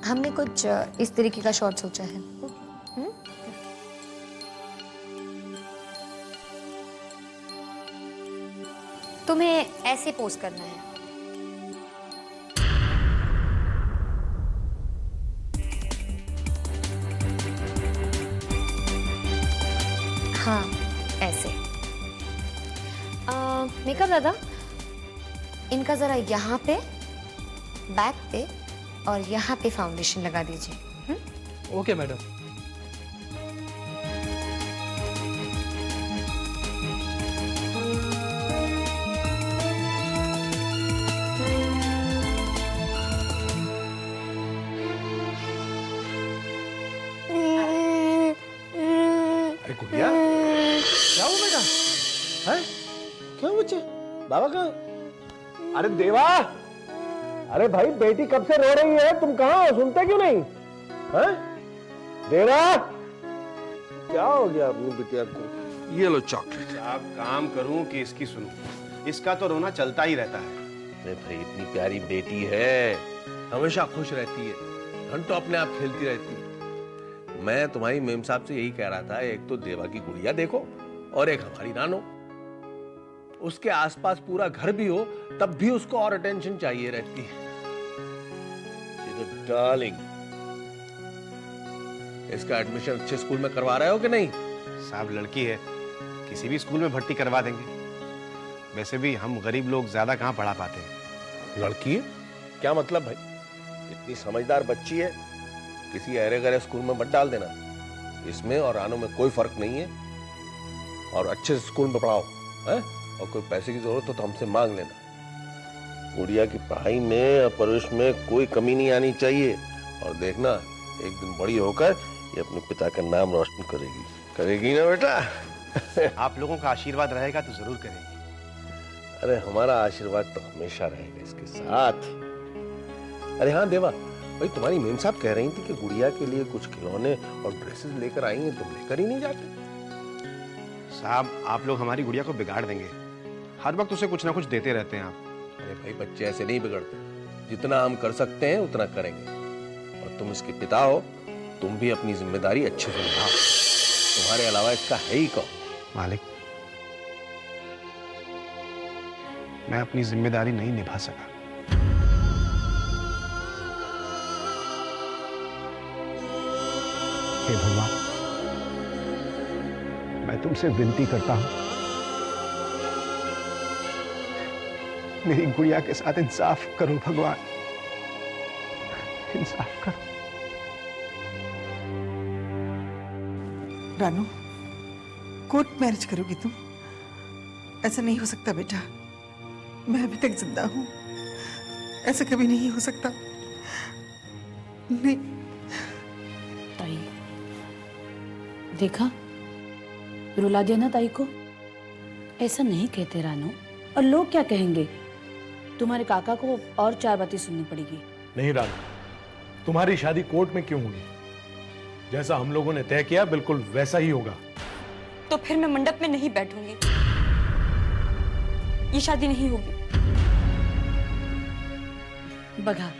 हमने कुछ इस तरीके का शॉट सोचा है। तुम्हें ऐसे पोज करना है। हाँ, ऐसे। मेकअप दादा, इनका जरा यहाँ पे, बैक पे और यहाँ पे फाउंडेशन लगा दीजिए। Okay madam. अरे गुड़िया, क्या हुआ बेटा? हैं? क्या बच्चे? बाबा कहाँ? अरे देवा! अरे भाई, बेटी कब से रो रही है, तुम कहाँ हो? सुनते क्यों नहीं? हैं? देवा! क्या हो गया अपनी बिटिया को? ये लो चॉकलेट। आप काम करूं कि इसकी सुनूं? इसका तो रोना चलता ही रहता है। अरे भाई, इतनी प्यारी बेटी है, हमेशा खुश रहती है, घंटों अपने आप खेलती रहती है। मैं तुम्हारी मेम साहब से यही कह रहा था, एक तो देवा की गुड़िया देखो और एक हमारी नानो। उसके आसपास पूरा घर भी हो तब भी उसको और अटेंशन चाहिए रहती है। डार्लिंग, इसका एडमिशन अच्छे स्कूल में करवा रहे हो कि नहीं? साहब, लड़की है, किसी भी स्कूल में भर्ती करवा देंगे। वैसे भी हम गरीब लोग ज्यादा कहाँ पढ़ा पाते हैं। लड़की है? क्या मतलब भाई? इतनी समझदार बच्ची है, किसी अरे गरे स्कूल में मत डाल देना। इसमें और रानो में कोई फर्क नहीं है, और अच्छे स्कूल में पढ़ाओ है? और कोई पैसे की जरूरत हो तो हमसे मांग लेना। गुड़िया की पढ़ाई में और परवरिश में कोई कमी नहीं आनी चाहिए। और देखना, एक दिन बड़ी होकर ये अपने पिता का नाम रोशन करेगी। करेगी ना बेटा? आप लोगों का आशीर्वाद रहेगा तो जरूर करेंगे। अरे हमारा आशीर्वाद तो हमेशा रहेगा इसके साथ। अरे हाँ देवा भाई, तुम्हारी मेम साहब कह रही थी कि गुड़िया के लिए कुछ खिलौने और ड्रेसेस लेकर आई हैं, तुम लेकर ही नहीं जाते? साहब, आप लोग हमारी गुड़िया को बिगाड़ देंगे। हर वक्त उसे कुछ ना कुछ देते रहते हैं आप। अरे भाई, बच्चे ऐसे नहीं बिगड़ते। जितना हम कर सकते हैं उतना करेंगे। और तुम इसके पिता हो, तुम भी अपनी जिम्मेदारी अच्छे से निभाओ। तुम्हारे अलावा इसका है ही कौन? मालिक, मैं अपनी जिम्मेदारी नहीं निभा सका। हे भगवान, मैं तुमसे विनती करता हूं, मेरी गुड़िया के साथ इंसाफ करो भगवान, इंसाफ करो। रानू, कोर्ट मैरिज करोगी तुम? ऐसा नहीं हो सकता बेटा, मैं अभी तक जिंदा हूं, ऐसा कभी नहीं हो सकता। नहीं। ताई, देखा, रुला दिया ना ताई को। ऐसा नहीं कहते रानू, और लोग क्या कहेंगे? तुम्हारे काका को और 4 बातें सुननी पड़ेगी। नहीं रानू, तुम्हारी शादी कोर्ट में क्यों होगी? जैसा हम लोगों ने तय किया बिल्कुल वैसा ही होगा। तो फिर मैं मंडप में नहीं बैठूंगी, ये शादी नहीं होगी। बघा,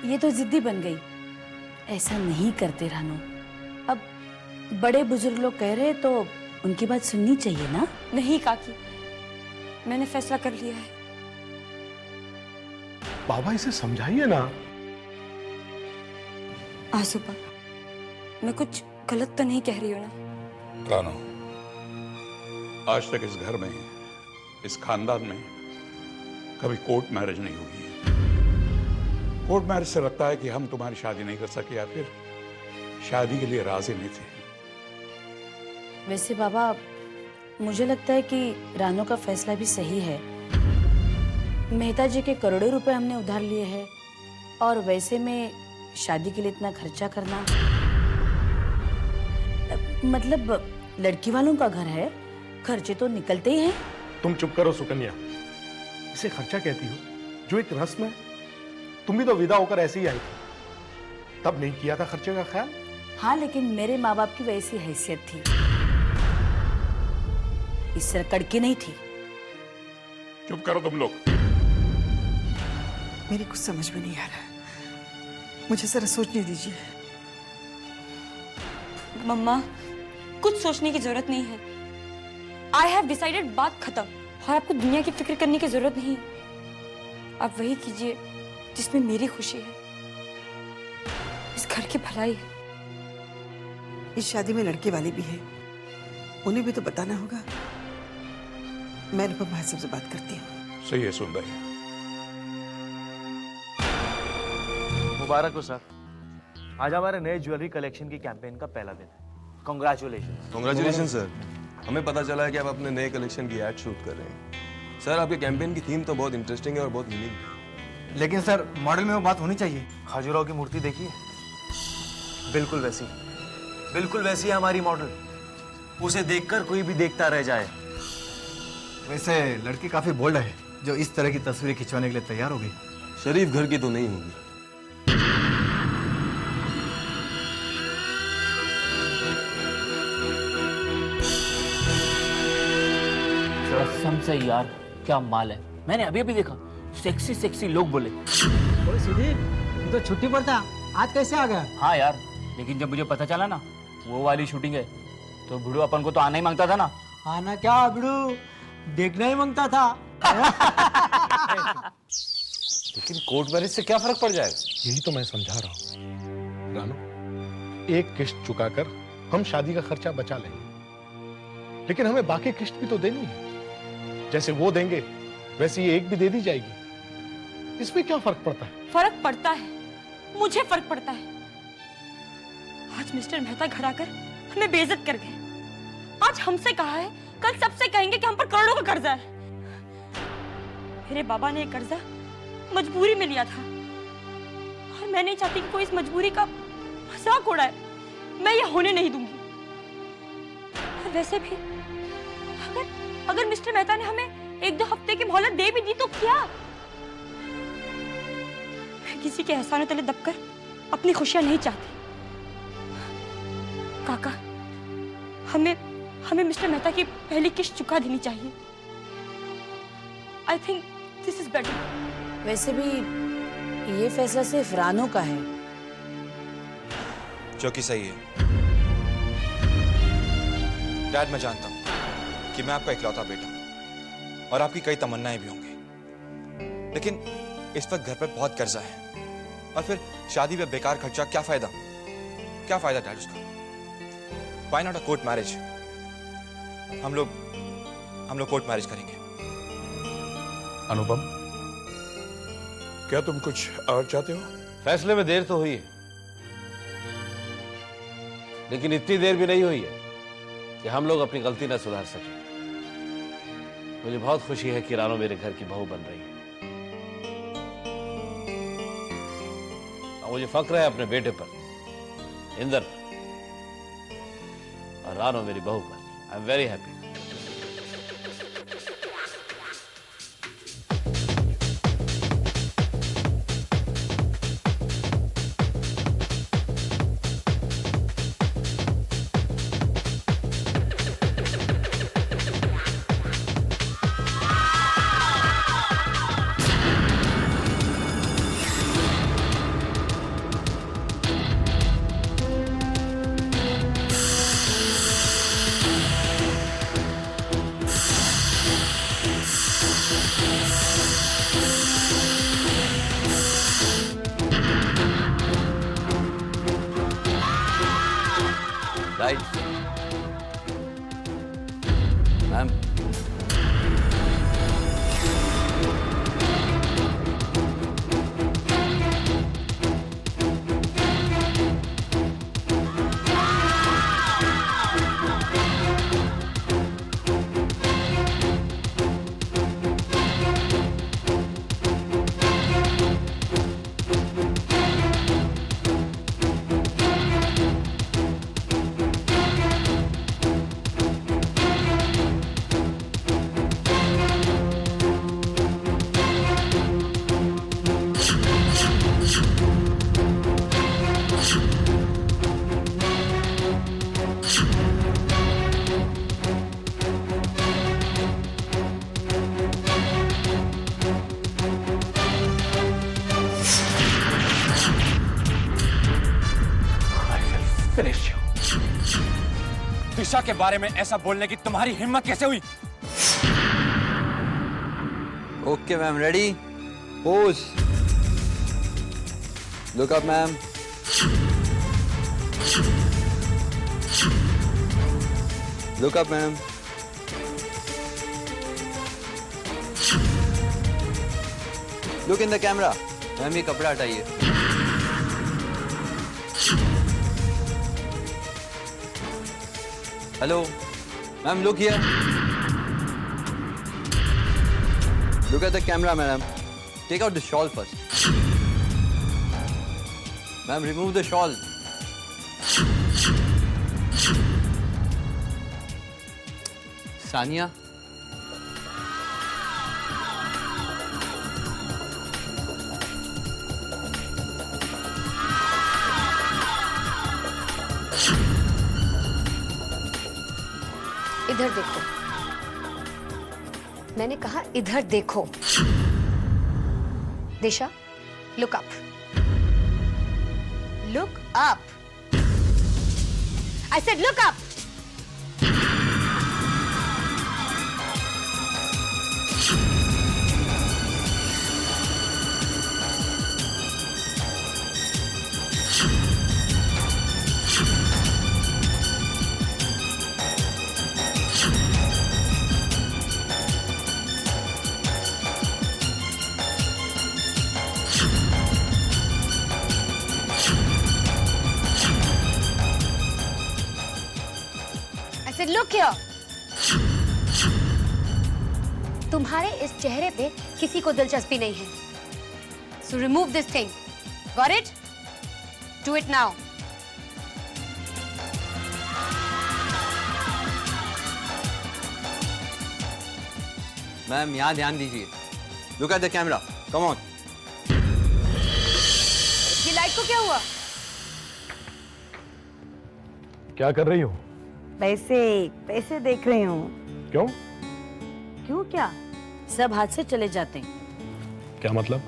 ये तो जिद्दी बन गई। ऐसा नहीं करते रानू। अब बड़े बुजुर्ग लोग कह रहे तो उनकी बात सुननी चाहिए ना। नहीं काकी, मैंने फैसला कर लिया है। बाबा, इसे समझाइए ना। आसू पापा, मैं कुछ गलत तो नहीं कह रही हूँ ना? रानो, आज तक इस घर में, इस खानदान में कभी कोर्ट मैरिज नहीं हुई है। कोर्ट मैरिज से लगता है कि हम तुम्हारी शादी नहीं कर सके, या फिर शादी के लिए राजी नहीं थे। वैसे बाबा, मुझे लगता है कि रानू का फैसला भी सही है। मेहता जी के करोड़ों रुपए हमने उधार लिए हैं, और वैसे में शादी के लिए इतना खर्चा करना, मतलब लड़की वालों का घर है, खर्चे तो निकलते ही हैं। तुम चुप करो सुकन्या, इसे खर्चा कहती हो जो एक रस्म है। तुम भी तो विदा होकर ऐसे ही आई थी, तब नहीं किया था खर्चे का ख्याल? हाँ, लेकिन मेरे माँ बाप की वैसी हैसियत थी, इस तरह कड़की नहीं थी। चुप करो तुम लोग। मेरी कुछ समझ में नहीं आ रहा। मुझे जरा सोचने दीजिए। मम्मा, कुछ सोचने की जरूरत नहीं है। आई हैव डिसाइडेड, बात खत्म। और आपको दुनिया की फिक्र करने की जरूरत नहीं है। आप वही कीजिए जिसमें मेरी खुशी है, इस घर की भलाई है। इस शादी में लड़के वाले भी हैं, उन्हें भी तो बताना होगा। मैं अनुपम भाई साहब से बात करती हूँ। सही है सुंदर। मुबारक हो सर, आज हमारे नए ज्वेलरी कलेक्शन की कैंपेन का पहला दिन है। कॉन्ग्रेचुलेशन। कांग्रेचुलेशन सर, हमें पता चला है कि आप अपने नए कलेक्शन की एड शूट कर रहे हैं। सर आपके कैंपेन की थीम तो बहुत इंटरेस्टिंग है और बहुत यूनिक है। लेकिन सर मॉडल में वो बात होनी चाहिए। खजुराहो की मूर्ति देखिए, बिल्कुल वैसी है हमारी मॉडल। उसे देखकर कोई भी देखता रह जाए। वैसे लड़की काफी बोल्ड है जो इस तरह की तस्वीरें खिंचवाने के लिए तैयार हो गई। शरीफ घर की तो नहीं होगी। कसम से यार क्या माल है। मैंने अभी अभी देखा, सेक्सी लोग बोले। सुधीर, तू तो छुट्टी पर था, आज कैसे आ गया? हाँ यार, लेकिन जब मुझे पता चला ना वो वाली शूटिंग है तो भिड़ू अपन को तो आना ही मांगता था ना। आना क्या भिड़ू, देखना ही मांगता था। लेकिन कोर्ट मैरिज से क्या फर्क पड़ जाएगा? यही तो मैं समझा रहा हूँ रानू। एक किस्त चुकाकर हम शादी का खर्चा बचा लेंगे, लेकिन हमें बाकी किस्त भी तो देनी है। जैसे वो देंगे वैसे ये एक भी दे दी जाएगी। इसमें क्या फर्क पड़ता है? फर्क पड़ता है, मुझे फर्क पड़ता है। आज मिस्टर मेहता घर आकर हमें बेइज्जत कर गए। आज हमसे कहा है, कल सबसे कहेंगे कि हम पर करोड़ों का कर्जा है। मेरे बाबा ने ये कर्जा मजबूरी में लिया था और मैं नहीं चाहती कि कोई इस मजबूरी का मजाक उड़ाए। मैं ये होने नहीं दूंगी। और वैसे भी अगर मिस्टर मेहता ने हमें 1-2 हफ्ते की मोहलत दे भी दी तो क्या? मैं किसी के एहसानों तले दबकर अपनी खुशियां नहीं चाहती। काका, हमें मिस्टर मेहता की पहली किस्त चुका देनी चाहिए। I think this is better. वैसे भी ये फैसला सिर्फ रानू का है। जो कि सही है। डैड, मैं जानता हूं कि मैं आपका इकलौता बेटा हूं और आपकी कई तमन्नाएं भी होंगी, लेकिन इस वक्त घर पर बहुत कर्जा है और फिर शादी पे बेकार खर्चा। क्या फायदा डैड उसका? Why not a court marriage? हम लोग कोर्ट मैरिज करेंगे। अनुपम, क्या तुम कुछ और चाहते हो? फैसले में देर तो हुई है, लेकिन इतनी देर भी नहीं हुई है कि हम लोग अपनी गलती न सुधार सके। मुझे बहुत खुशी है कि रानो मेरे घर की बहू बन रही है और मुझे फक्र है अपने बेटे पर, इंदर पर, और रानो मेरी बहू पर। I am very happy. Ma'am, finish. Disha के बारे में ऐसा बोलने की तुम्हारी हिम्मत कैसे हुई? Okay ma'am, ready, pose, look up ma'am, look up ma'am, look in the camera. Ma'am ये कपड़ा हटाइए। Hello ma'am, look here, look at the camera madam, take out the shawl first. Ma'am remove the shawl. Sania, इधर देखो, मैंने कहा इधर देखो। Disha, look up, look up. I said look up. Look here, तुम्हारे इस चेहरे पे किसी को दिलचस्पी नहीं है, so remove this thing, got it? Do it now. Ma'am यहाँ ध्यान दीजिए, look at the camera, come on. ये लाइट को क्या हुआ? क्या कर रही हो? पैसे देख रही हूँ। क्यों? क्यों क्या, सब हाथ से चले जाते हैं। क्या मतलब?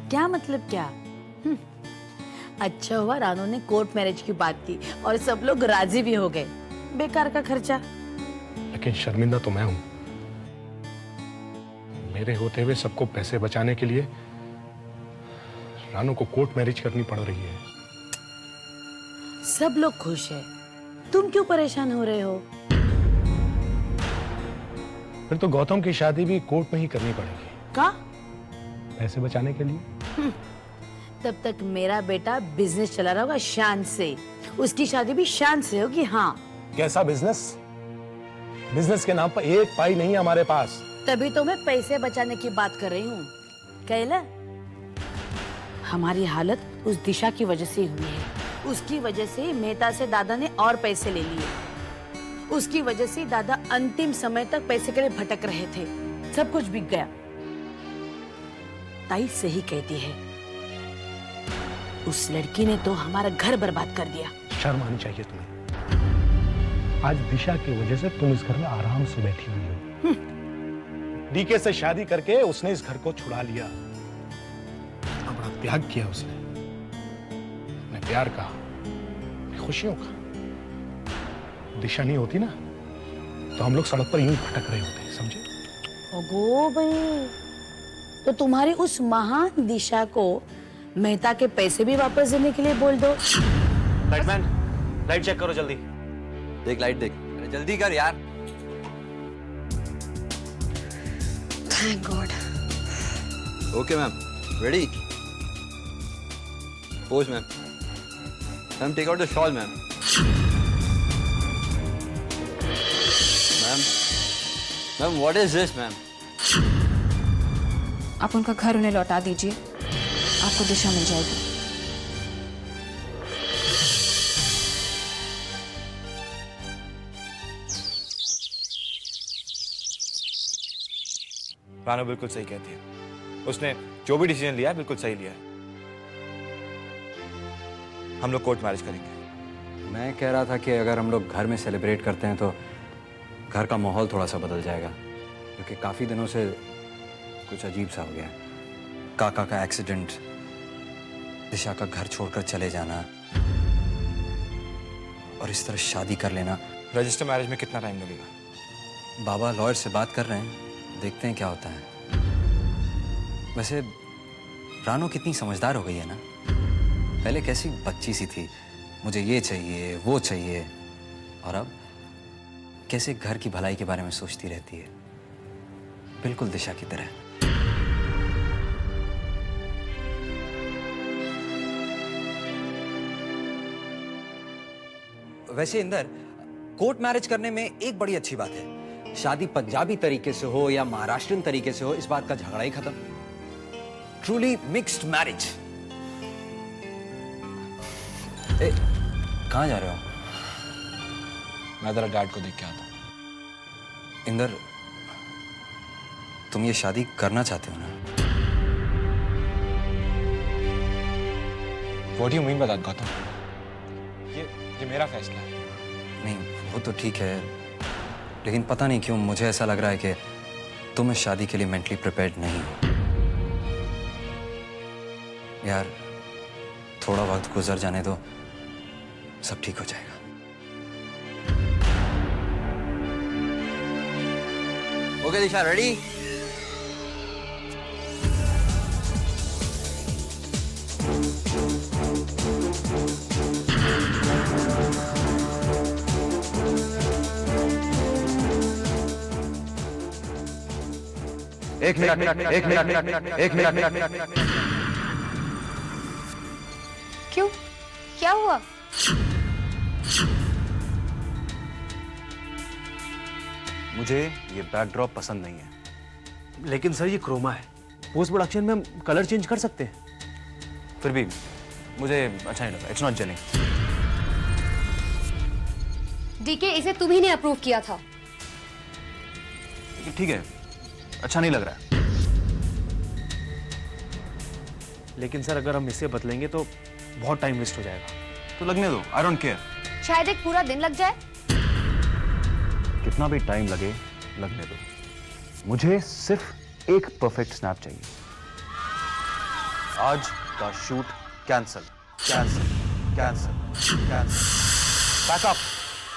क्या मतलब क्या? अच्छा हुआ रानू ने कोर्ट मैरिज की बात की और सब लोग राजी भी हो गए। बेकार का खर्चा। लेकिन शर्मिंदा तो मैं हूं। मेरे होते हुए सबको पैसे बचाने के लिए रानू को कोर्ट मैरिज करनी पड़ रही है। सब लोग खुश है, तुम क्यों परेशान हो रहे हो? फिर तो गौतम की शादी भी कोर्ट में ही करनी पड़ेगी। का? पैसे बचाने के लिए। तब तक मेरा बेटा बिजनेस चला रहा होगा शान से, उसकी शादी भी शान से होगी। हाँ। कैसा बिजनेस? बिजनेस के नाम पर एक पाई नहीं है हमारे पास। तभी तो मैं पैसे बचाने की बात कर रही हूँ। कैला, हमारी हालत उस दिशा की वजह से हुई है। उसकी वजह से मेहता से दादा ने और पैसे ले लिए। उसकी वजह से दादा अंतिम समय तक पैसे के लिए भटक रहे थे। सब कुछ बिक गया। ताई सही कहती है, उस लड़की ने तो हमारा घर बर्बाद कर दिया। शर्म आनी चाहिए तुम्हें। आज दिशा की वजह से तुम इस घर में आराम से बैठी हुई हो। डीके से शादी करके उसने इस घर को छुड़ा लिया। बड़ा त्याग किया उसने, अपने प्यार का, अपनी खुशियों का। दिशा नहीं होती ना तो हम लोग सड़क पर यूं ही भटक रहे होते, समझे? ओगो भाई, तो तुम्हारी उस महान दिशा को मेहता के पैसे भी वापस देने के लिए बोल दो। लाइटमैन, लाइट चेक करो जल्दी। देख लाइट देख, अरे जल्दी कर यार। Thank God. Okay ma'am, ready, pose ma'am. Ma'am take out the shawl ma'am. Ma'am what is this ma'am? आप उनका घर उन्हें लौटा दीजिए, आपको दिशा मिल जाएगी। रानू बिल्कुल सही कहती है, उसने जो भी डिसीजन लिया है बिल्कुल सही लिया है। हम लोग कोर्ट मैरिज करेंगे। मैं कह रहा था कि अगर हम लोग घर में सेलिब्रेट करते हैं तो घर का माहौल थोड़ा सा बदल जाएगा, क्योंकि काफ़ी दिनों से कुछ अजीब सा हो गया। काका का एक्सीडेंट, दिशा का घर छोड़कर चले जाना, और इस तरह शादी कर लेना। रजिस्टर मैरिज में कितना टाइम लगेगा? बाबा लॉयर से बात कर रहे हैं, देखते हैं क्या होता है। वैसे रानो कितनी समझदार हो गई है ना। पहले कैसी बच्ची सी थी, मुझे ये चाहिए वो चाहिए, और अब कैसे घर की भलाई के बारे में सोचती रहती है, बिल्कुल दिशा की तरह। वैसे इंदर, कोर्ट मैरिज करने में एक बड़ी अच्छी बात है, शादी पंजाबी तरीके से हो या महाराष्ट्रियन तरीके से हो, इस बात का झगड़ा ही खत्म। Truly mixed marriage. कहाँ जा रहे हो? मैं जरा डैड को देख के आता हूँ। इंदर, तुम ये शादी करना चाहते हो ना? What do you mean by that, Gautam? ये मेरा फैसला है। नहीं, वो तो ठीक है, लेकिन पता नहीं क्यों मुझे ऐसा लग रहा है कि तुम इस शादी के लिए मेंटली प्रिपेयर्ड नहीं हो। यार, थोड़ा वक्त गुजर जाने दो, सब ठीक हो जाएगा। ओके दिशा, रेडी? एक मिनट। क्यों, क्या हुआ? मुझे ये बैकड्रॉप पसंद नहीं है। लेकिन सर ये क्रोमा है, पोस्ट प्रोडक्शन में हम कलर चेंज कर सकते हैं। फिर भी मुझे अच्छा नहीं लगा, इट्स नॉट जेलिंग। डीके, इसे तुम ही ने अप्रूव किया था। ठीक है, अच्छा नहीं लग रहा है। लेकिन सर अगर हम इससे बदलेंगे तो बहुत टाइम वेस्ट हो जाएगा। तो लगने दो, आई डोंट केयर। शायद एक पूरा दिन लग जाए। कितना भी टाइम लगे, लगने दो। मुझे सिर्फ एक परफेक्ट स्नैप चाहिए। आज का shoot cancel, cancel, cancel, cancel. Back up,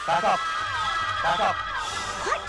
back up, back up. What?